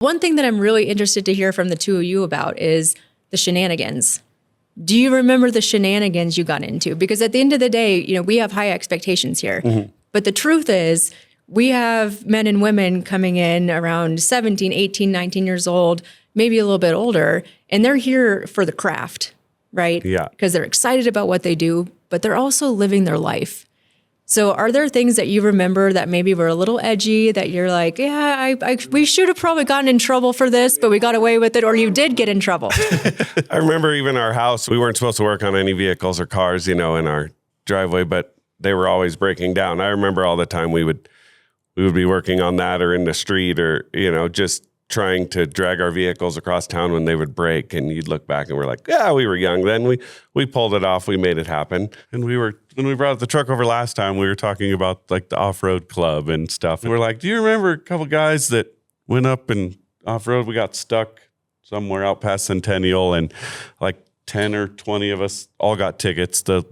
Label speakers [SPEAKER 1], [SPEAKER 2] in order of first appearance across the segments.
[SPEAKER 1] One thing that I'm really interested to hear from the two of you about is the shenanigans. Do you remember the shenanigans you got into? Because at the end of the day, we have high expectations here. Mm-hmm. But the truth is, we have men and women coming in around 17, 18, 19 years old, maybe a little bit older, and they're here for the craft, right?
[SPEAKER 2] Yeah.
[SPEAKER 1] Because they're excited about what they do, but they're also living their life. So are there things that you remember that maybe were a little edgy that you're like, yeah, we should have probably gotten in trouble for this, but we got away with it, or you did get in trouble?
[SPEAKER 2] I remember even our house, we weren't supposed to work on any vehicles or cars, in our driveway, but they were always breaking down. I remember all the time we would be working on that or in the street or, just trying to drag our vehicles across town when they would break, and you'd look back and we're like, yeah, we were young then. We pulled it off. We made it happen. And when we brought the truck over last time, we were talking about like the off-road club and stuff. And we're like, do you remember a couple guys that went up and off-road? We got stuck somewhere out past Centennial, and like 10 or 20 of us all got tickets. The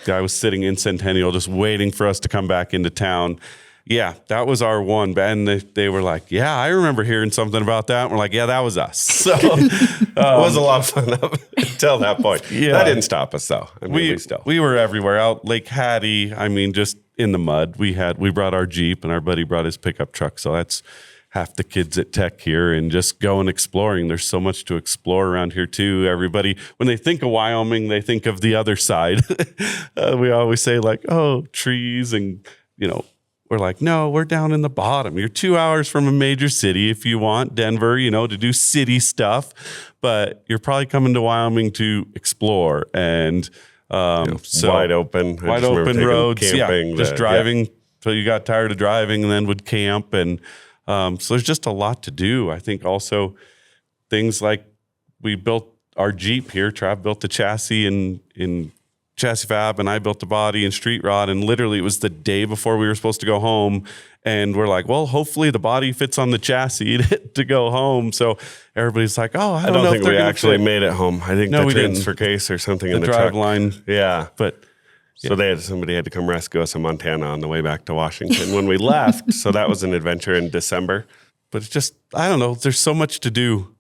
[SPEAKER 2] guy was sitting in Centennial just waiting for us to come back into town. Yeah, that was our one. And they were like, yeah, I remember hearing something about that. And we're like, yeah, that was us. So it was a lot of fun up until that point. Yeah. That didn't stop us, though. We were everywhere, out Lake Hattie. Just in the mud. We brought our Jeep, and our buddy brought his pickup truck. So that's half the kids at Tech here, and just going exploring. There's so much to explore around here, too. Everybody, when they think of Wyoming, they think of the other side. We always say, like, oh, trees and, we're like, no, we're down in the bottom. You're 2 hours from a major city if you want, Denver, to do city stuff. But you're probably coming to Wyoming to explore and so wide open roads. Camping, just driving till you got tired of driving, and then would camp. And so there's just a lot to do. I think also things like we built our Jeep here. Trav built the chassis in chassis fab, and I built the body and street rod, and literally it was the day before we were supposed to go home, and we're like, well, hopefully the body fits on the chassis to go home. So everybody's like, oh, I don't know think if we actually made it home. I think the transfer case or something in the drive truck line. Yeah. But so somebody had to come rescue us in Montana on the way back to Washington when we left. So that was an adventure in December. But it's just, I don't know, there's so much to do